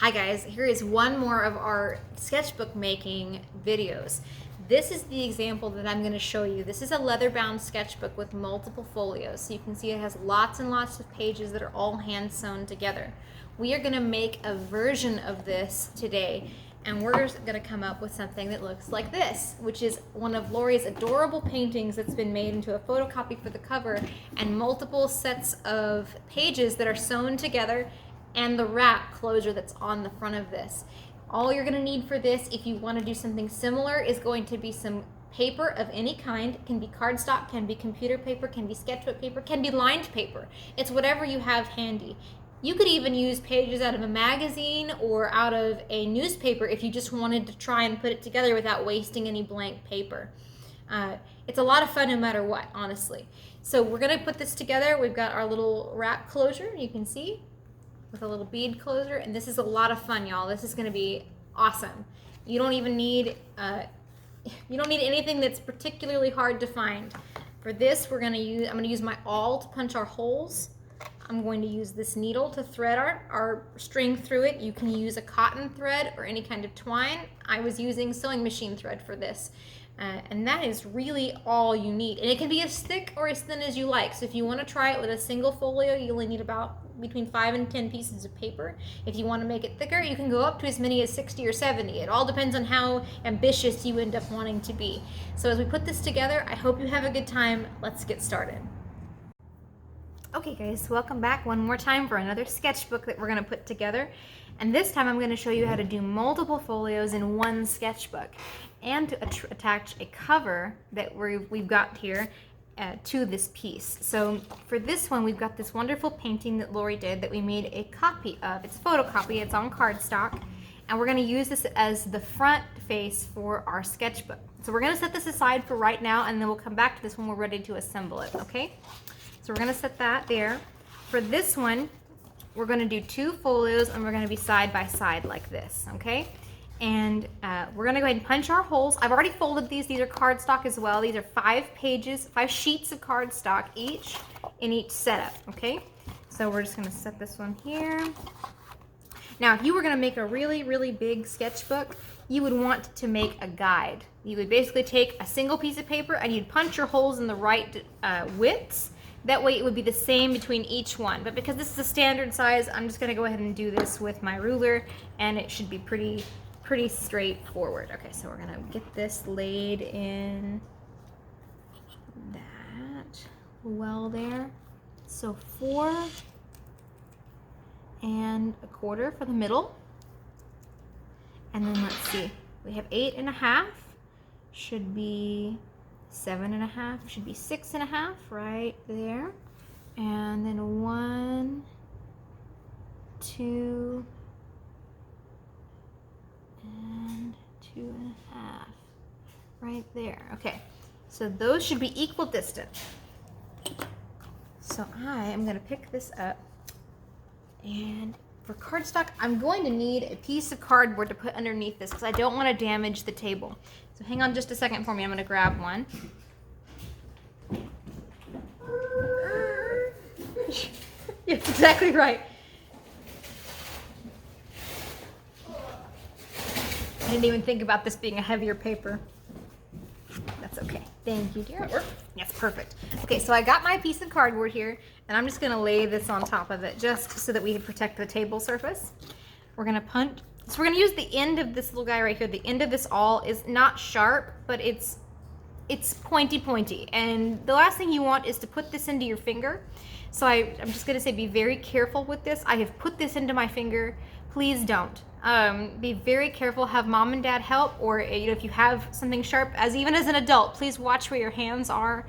Hi guys, here is one more of our sketchbook making videos. This is the example that I'm going to show you. This is a leather bound sketchbook with multiple folios. So you can see it has lots and lots of pages that are all hand sewn together. We are going to make a version of this today, and we're going to come up with something that looks like this, which is one of Lori's adorable paintings that's been made into a photocopy for the cover, and multiple sets of pages that are sewn together, and the wrap closure that's on the front of this. All you're going to need for this, if you want to do something similar, is going to be some paper of any kind. It can be cardstock, can be computer paper, can be sketchbook paper, can be lined paper. It's whatever you have handy. You could even use pages out of a magazine or out of a newspaper if you just wanted to try and put it together without wasting any blank paper. It's a lot of fun no matter what, honestly. So we're going to put this together. We've got our little wrap closure, you can see, with a little bead closure, and this is a lot of fun, y'all. This is going to be awesome. You don't even need anything that's particularly hard to find. For this, I'm going to use my awl to punch our holes. I'm going to use this needle to thread our string through it. You can use a cotton thread or any kind of twine. I was using sewing machine thread for this. And that is really all you need. And it can be as thick or as thin as you like. So if you want to try it with a single folio, you only need about between 5 and 10 pieces of paper. If you want to make it thicker, you can go up to as many as 60 or 70. It all depends on how ambitious you end up wanting to be. So as we put this together, I hope you have a good time. Let's get started. Okay guys, welcome back one more time for another sketchbook that we're going to put together. And this time I'm going to show you how to do multiple folios in one sketchbook and to attach a cover that we've got here to this piece. So for this one, we've got this wonderful painting that Lori did that we made a copy of. It's a photocopy, it's on cardstock, and we're going to use this as the front face for our sketchbook. So we're going to set this aside for right now, and then we'll come back to this when we're ready to assemble it, okay? So we're going to set that there. For this one, we're going to do 2 folios, and we're going to be side by side like this, okay? And we're going to go ahead and punch our holes. I've already folded these. These are cardstock as well. These are 5 sheets of cardstock each in each setup, okay? So we're just going to set this one here. Now, if you were going to make a really, really big sketchbook, you would want to make a guide. You would basically take a single piece of paper and you'd punch your holes in the right widths. That way it would be the same between each one. But because this is a standard size, I'm just going to go ahead and do this with my ruler, and it should be pretty straightforward. Okay, so we're going to get this laid in that well there. So 4 1/4 for the middle. And then let's see, we have 8 1/2, should be 7 1/2, should be 6 1/2 right there. And then 1, 2, and 2 1/2 right there. Okay, so those should be equal distance. So I am going to pick this up, and for cardstock, I'm going to need a piece of cardboard to put underneath this because I don't want to damage the table. So hang on just a second for me. I'm going to grab one. Yes, exactly right. I didn't even think about this being a heavier paper. That's okay. Thank you, dear. Yes, perfect. Okay, so I got my piece of cardboard here, and I'm just going to lay this on top of it just so that we can protect the table surface. We're going to punch. So we're going to use the end of this little guy right here. The end of this awl is not sharp, but it's pointy. And the last thing you want is to put this into your finger. So I'm just going to say be very careful with this. I have put this into my finger. Please don't. Be very careful. Have mom and dad help, or if you have something sharp, even as an adult, please watch where your hands are.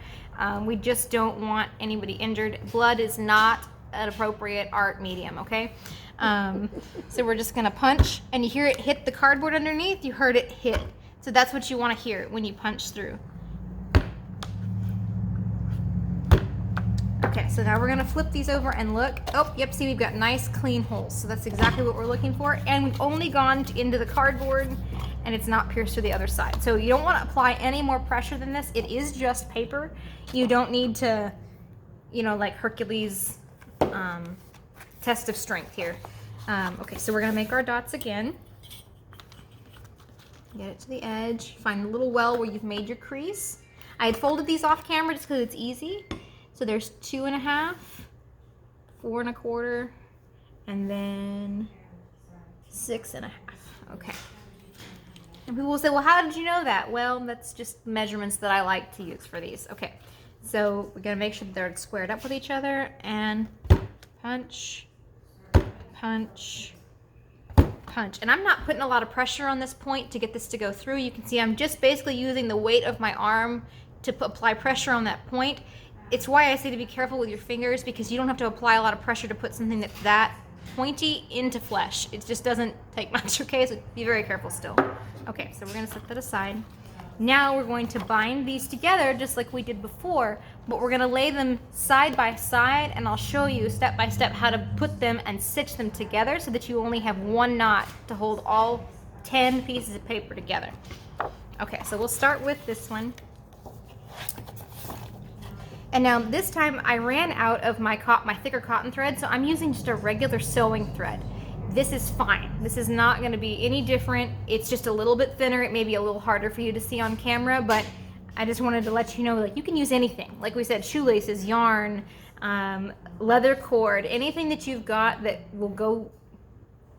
We just don't want anybody injured. Blood is not an appropriate art medium, okay? So we're just gonna punch, and you hear it hit the cardboard underneath. You heard it hit. So that's what you want to hear when you punch through. Okay, so now we're going to flip these over and look. Oh, yep, see, we've got nice clean holes. So that's exactly what we're looking for. And we've only gone into the cardboard, and it's not pierced to the other side. So you don't want to apply any more pressure than this. It is just paper. You don't need to, like Hercules test of strength here. Okay, so we're gonna make our dots again. Get it to the edge, find the little well where you've made your crease. I had folded these off camera just because it's easy. So there's 2.5, 4 1/4, and then 6.5. Okay. And people will say, well, how did you know that? Well, that's just measurements that I like to use for these. Okay, so we're gonna make sure that they're squared up with each other and punch, punch, punch. And I'm not putting a lot of pressure on this point to get this to go through. You can see I'm just basically using the weight of my arm to apply pressure on that point. It's why I say to be careful with your fingers, because you don't have to apply a lot of pressure to put something that's that pointy into flesh. It just doesn't take much, okay? So be very careful still. Okay, so we're gonna set that aside. Now we're going to bind these together just like we did before, but we're gonna lay them side by side, and I'll show you step by step how to put them and stitch them together so that you only have one knot to hold all 10 pieces of paper together. Okay, so we'll start with this one. And now this time I ran out of my thicker cotton thread, so I'm using just a regular sewing thread. This is fine. This is not going to be any different. It's just a little bit thinner. It may be a little harder for you to see on camera, but I just wanted to let you know, like, you can use anything. Like we said, shoelaces, yarn, leather cord, anything that you've got that will go,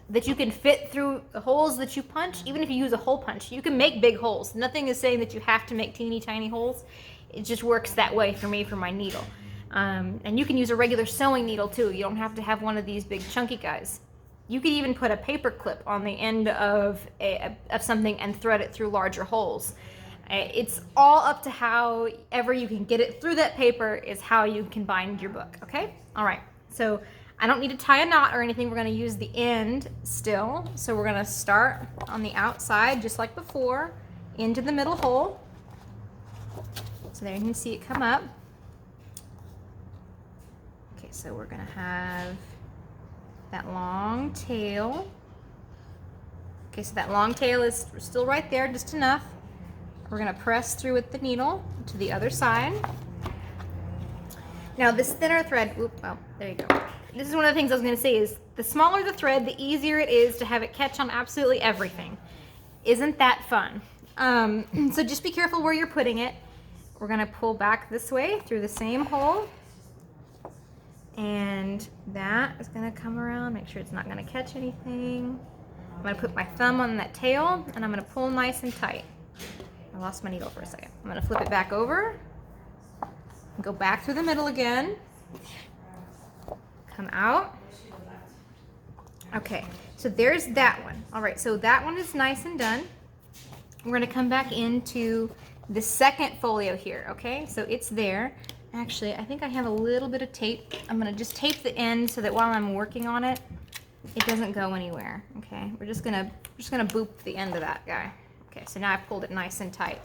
that you can fit through the holes that you punch. Even if you use a hole punch, you can make big holes. Nothing is saying that you have to make teeny tiny holes. It just works that way for me for my needle. And you can use a regular sewing needle too. You don't have to have one of these big chunky guys. You could even put a paper clip on the end of something and thread it through larger holes. It's all up to however you can get it through that paper is how you can bind your book, okay? All right, so I don't need to tie a knot or anything. We're gonna use the end still. So we're gonna start on the outside, just like before, into the middle hole. So there you can see it come up. Okay, so we're gonna have that long tail. Okay, so that long tail is still right there, just enough. We're gonna press through with the needle to the other side. Now this thinner thread, oh, there you go. This is one of the things I was gonna say is the smaller the thread, the easier it is to have it catch on absolutely everything. Isn't that fun? So just be careful where you're putting it. We're gonna pull back this way through the same hole. And that is gonna come around, make sure it's not gonna catch anything. I'm gonna put my thumb on that tail and I'm gonna pull nice and tight. I lost my needle for a second. I'm gonna flip it back over, go back through the middle again, come out. Okay, so there's that one. All right, so that one is nice and done. We're gonna come back into the second folio here, okay? So it's there. Actually, I think I have a little bit of tape. I'm gonna just tape the end so that while I'm working on it, it doesn't go anywhere, okay? We're just gonna boop the end of that guy. Okay, so now I've pulled it nice and tight.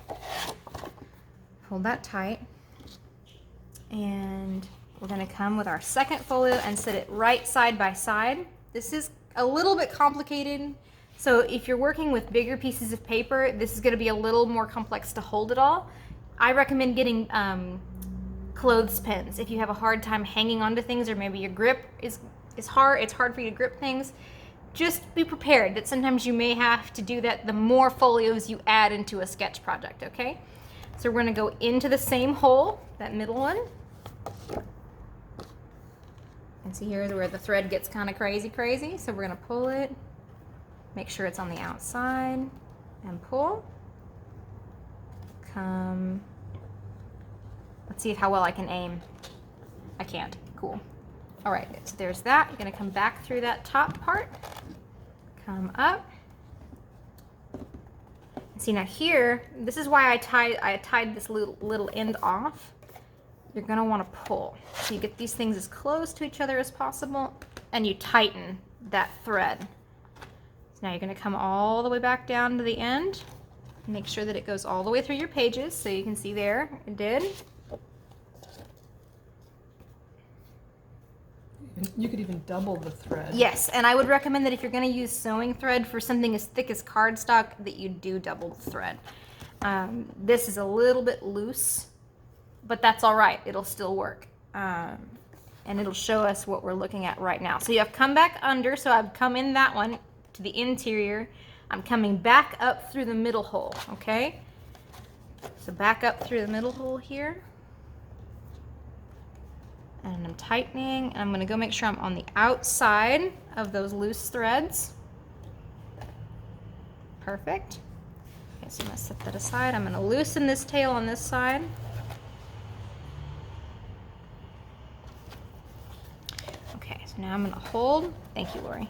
Hold that tight. And we're gonna come with our second folio and set it right side by side. This is a little bit complicated. So if you're working with bigger pieces of paper, this is gonna be a little more complex to hold it all. I recommend getting clothespins if you have a hard time hanging onto things, or maybe your grip is hard. It's hard for you to grip things. Just be prepared that sometimes you may have to do that the more folios you add into a sketch project, okay? So we're gonna go into the same hole, that middle one. And see here where the thread gets kind of crazy. So we're gonna pull it, make sure it's on the outside, and pull. Come. Let's see how well I can aim. I can't. Cool. All right, so there's that. You're gonna come back through that top part, come up. See now here, this is why I tied this little end off. You're gonna wanna pull. So you get these things as close to each other as possible, and you tighten that thread. So now you're gonna come all the way back down to the end. Make sure that it goes all the way through your pages, so you can see there, it did. You could even double the thread. Yes, and I would recommend that if you're going to use sewing thread for something as thick as cardstock, that you do double the thread. This is a little bit loose, but that's all right. It'll still work. and it'll show us what we're looking at right now. So you have come back under, so I've come in that one to the interior. I'm coming back up through the middle hole, okay? So back up through the middle hole here. And I'm tightening, and I'm gonna go make sure I'm on the outside of those loose threads. Perfect. Okay, so I'm gonna set that aside. I'm gonna loosen this tail on this side. Okay, so now I'm gonna hold. Thank you, Lori.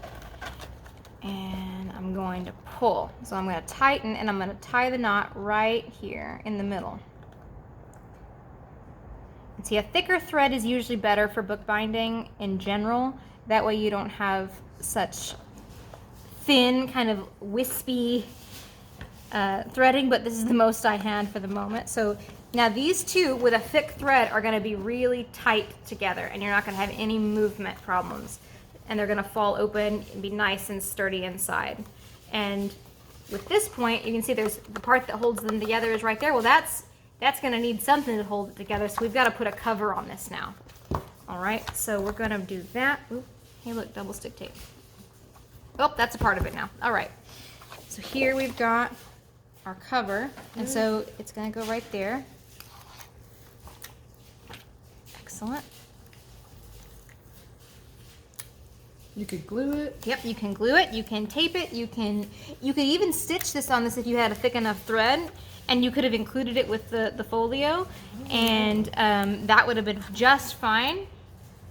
And I'm going to pull. So I'm gonna tighten, and I'm gonna tie the knot right here in the middle. And see, a thicker thread is usually better for bookbinding in general. That way you don't have such thin, kind of wispy threading, but this is the most I had for the moment. So now these two with a thick thread are gonna be really tight together, and you're not gonna have any movement problems. And they're gonna fall open and be nice and sturdy inside. And with this point, you can see there's the part that holds them together is right there. Well, that's gonna need something to hold it together, so we've gotta put a cover on this now. All right, so we're gonna do that. Ooh, hey look, double stick tape. Oh, that's a part of it now. All right, so here we've got our cover, and so it's gonna go right there. Excellent. You could glue it. Yep, you can glue it, you can tape it, you could even stitch this on this if you had a thick enough thread, and you could have included it with the folio, and that would have been just fine.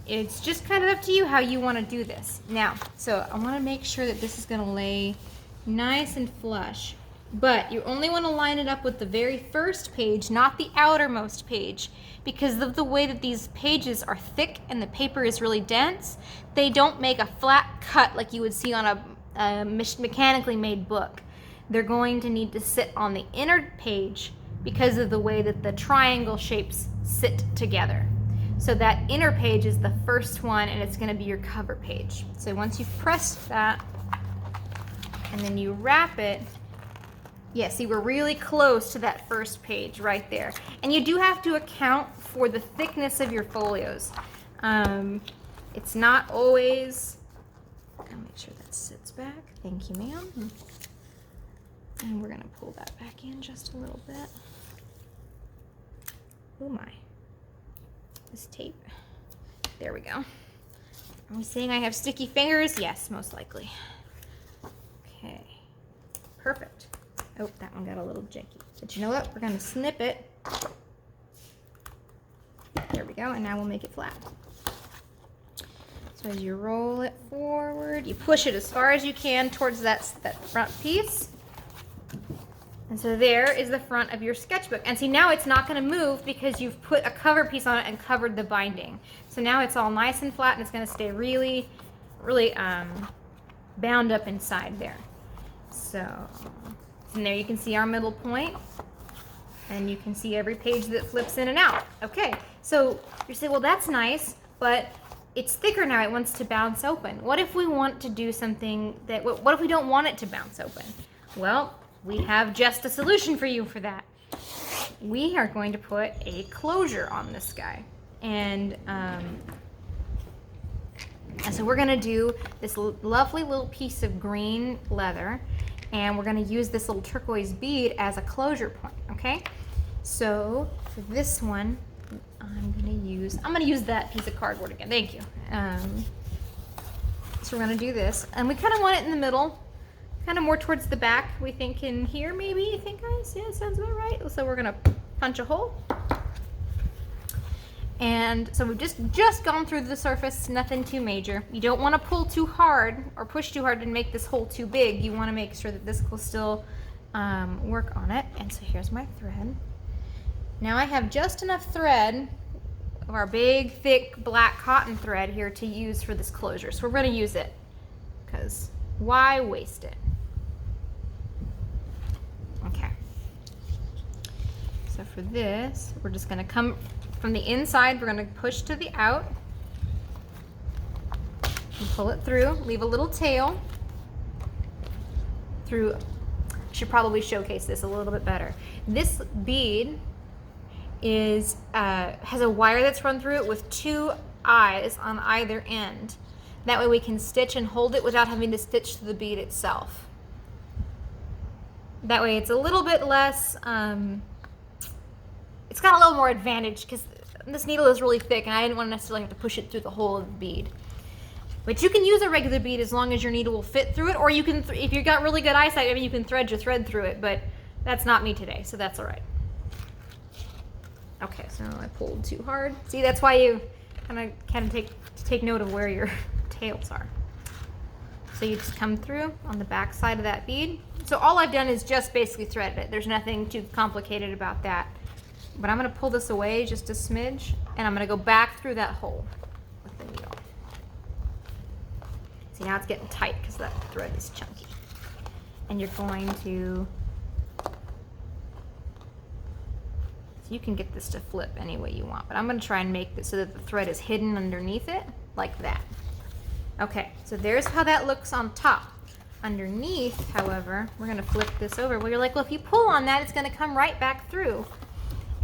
It's just kind of up to you how you want to do this. Now, so I want to make sure that this is going to lay nice and flush, but you only want to line it up with the very first page, not the outermost page, because of the way that these pages are thick and the paper is really dense. They don't make a flat cut like you would see on a mechanically made book. They're going to need to sit on the inner page because of the way that the triangle shapes sit together. So that inner page is the first one, and it's going to be your cover page. So once you've pressed that, and then you wrap it, yeah, see, we're really close to that first page right there. And you do have to account for the thickness of your folios. It's not always, I'll make sure that sits back. Thank you, ma'am. And we're gonna pull that back in just a little bit. Oh my, this tape. There we go. Are we saying I have sticky fingers? Yes, most likely. Okay, perfect. Oh, that one got a little janky. But you know what? We're gonna snip it. There we go, and now we'll make it flat. So as you roll it forward, you push it as far as you can towards that front piece. And so there is the front of your sketchbook. And see, now it's not going to move because you've put a cover piece on it and covered the binding. So now it's all nice and flat, and it's going to stay really, really bound up inside there. So, and there you can see our middle point, and you can see every page that flips in and out. Okay, so you say, well, that's nice, but it's thicker now. It wants to bounce open. What if we want to do something that, what if we don't want it to bounce open? Well, we have just a solution for you for that. We are going to put a closure on this guy. And so we're gonna do this lovely little piece of green leather, and we're gonna use this little turquoise bead as a closure point, okay? So for this one, I'm gonna use that piece of cardboard again, thank you. So we're gonna do this, and we kinda want it in the middle, kind of more towards the back, we think in here maybe, you think guys? Yeah, sounds about right. So we're gonna punch a hole. And so we've just gone through the surface, nothing too major. You don't want to pull too hard or push too hard and make this hole too big. You want to make sure that this will still work on it. And so here's my thread. Now I have just enough thread of our big, thick, black cotton thread here to use for this closure. So we're going to use it, because why waste it? Okay. So for this, we're just going to come from the inside, we're going to push to the out and pull it through, leave a little tail through. I should probably showcase this a little bit better. This bead is has a wire that's run through it with 2 eyes on either end. That way we can stitch and hold it without having to stitch to the bead itself. That way it's a little bit less, it's got a little more advantage because this needle is really thick and I didn't want to necessarily have to push it through the whole of the bead. But you can use a regular bead as long as your needle will fit through it, or you can, if you've got really good eyesight, I mean, you can thread your thread through it, but that's not me today, so that's all right. Okay, so I pulled too hard. See, that's why you kind of take note of where your tails are. So you just come through on the back side of that bead. So all I've done is just basically threaded it. There's nothing too complicated about that. But I'm gonna pull this away just a smidge, and I'm gonna go back through that hole with the needle. See, now it's getting tight because that thread is chunky. And you're going to, so you can get this to flip any way you want, but I'm gonna try and make this so that the thread is hidden underneath it, like that. Okay, so there's how that looks on top. Underneath, however, we're gonna flip this over. Well, you're like, well, if you pull on that, it's gonna come right back through.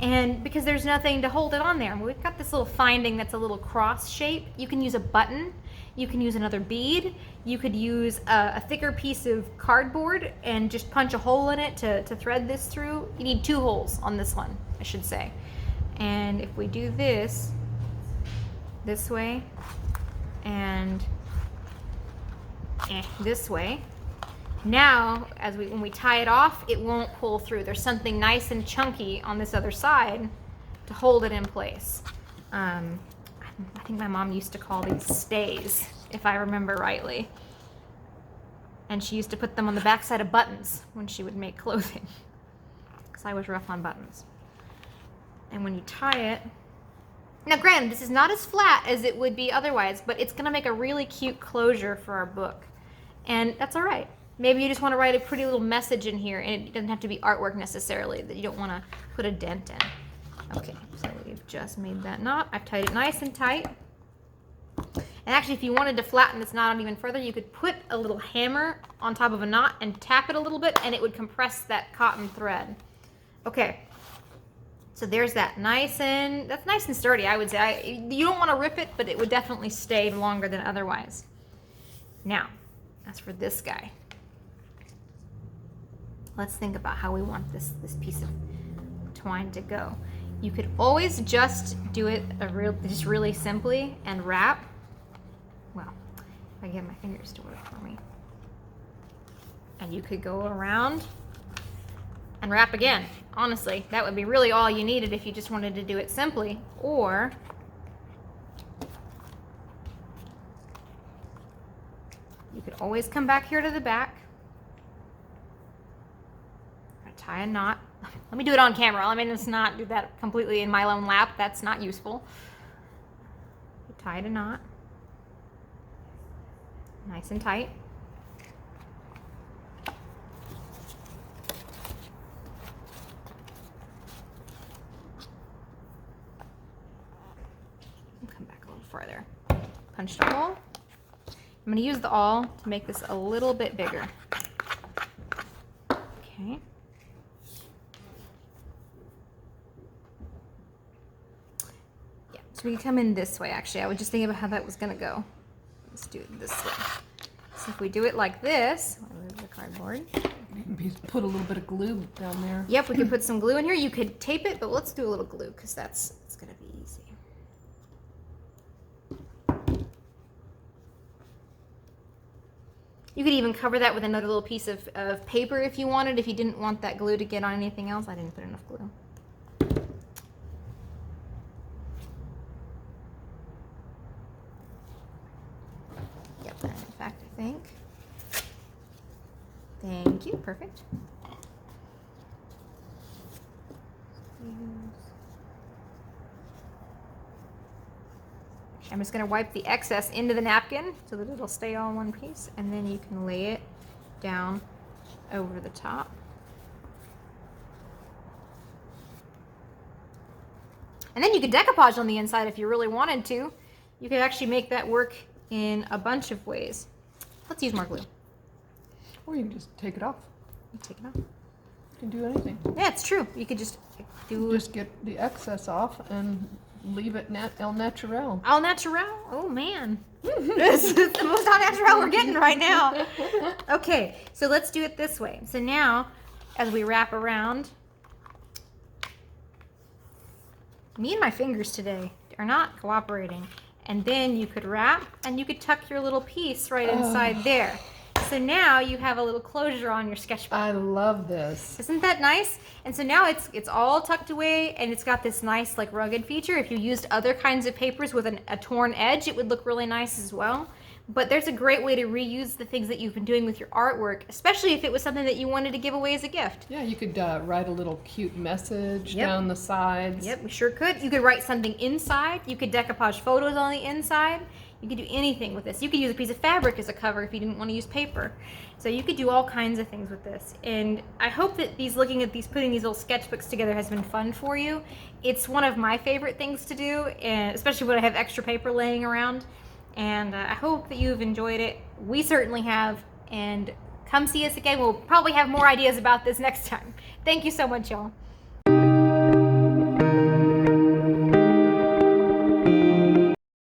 And because there's nothing to hold it on there. We've got this little finding that's a little cross shape. You can use a button. You can use another bead. You could use a thicker piece of cardboard and just punch a hole in it to thread this through. You need 2 holes on this one, I should say. And if we do this way, and this way, now when we tie it off, it won't pull through. There's something nice and chunky on this other side to hold it in place. I think my mom used to call these stays, if I remember rightly. And she used to put them on the back side of buttons when she would make clothing, because I was rough on buttons. And when you tie it, now granted, this is not as flat as it would be otherwise, but it's gonna make a really cute closure for our book. And that's all right. Maybe you just want to write a pretty little message in here, and it doesn't have to be artwork necessarily, that you don't want to put a dent in. Okay, so we've just made that knot. I've tied it nice and tight. And actually, if you wanted to flatten this knot out even further, you could put a little hammer on top of a knot and tap it a little bit, and it would compress that cotton thread. Okay, so there's that. That's nice and sturdy, I would say. You don't want to rip it, but it would definitely stay longer than otherwise. Now, as for this guy, let's think about how we want this piece of twine to go. You could always just do it just really simply and wrap. Well, if I get my fingers to work for me. And you could go around and wrap again. Honestly, that would be really all you needed if you just wanted to do it simply. Or you could always come back here to the back, tie a knot. Let me do it on camera. I mean, let's not do that completely in my own lap. That's not useful. You tied a knot, nice and tight. Come back a little further. Punched a hole. I'm going to use the awl to make this a little bit bigger. Okay. Yeah, so we can come in this way, actually. I was just thinking about how that was going to go. Let's do it this way. So if we do it like this, I'll move the cardboard. Put a little bit of glue down there. Yep, we could put some glue in here. You could tape it, but let's do a little glue because it's going to be easy. You could even cover that with another little piece of paper if you wanted, if you didn't want that glue to get on anything else. I didn't put enough glue. Yep, in fact, I think. Thank you, perfect. I'm just going to wipe the excess into the napkin so that it'll stay all in one piece, and then you can lay it down over the top. And then you could decoupage on the inside if you really wanted to. You could actually make that work in a bunch of ways. Let's use more glue. Or you can just take it off. Take it off. can do anything. Yeah, it's true. You could just do Just get the excess off and leave it el natural. au naturel. Oh man, this is the most au naturel we're getting right now. Okay, so let's do it this way. So now, as we wrap around, me and my fingers today are not cooperating. And then you could wrap and you could tuck your little piece right inside there. So now you have a little closure on your sketchbook. I love this. Isn't that nice? And so now it's all tucked away and it's got this nice like rugged feature. If you used other kinds of papers with a torn edge, it would look really nice as well. But there's a great way to reuse the things that you've been doing with your artwork, especially if it was something that you wanted to give away as a gift. Yeah, you could write a little cute message down the sides. Yep, we sure could. You could write something inside. You could decoupage photos on the inside. You could do anything with this. You could use a piece of fabric as a cover if you didn't want to use paper. So you could do all kinds of things with this. And I hope that putting these little sketchbooks together has been fun for you. It's one of my favorite things to do, and especially when I have extra paper laying around. And I hope that you've enjoyed it. We certainly have. And come see us again. We'll probably have more ideas about this next time. Thank you so much, y'all.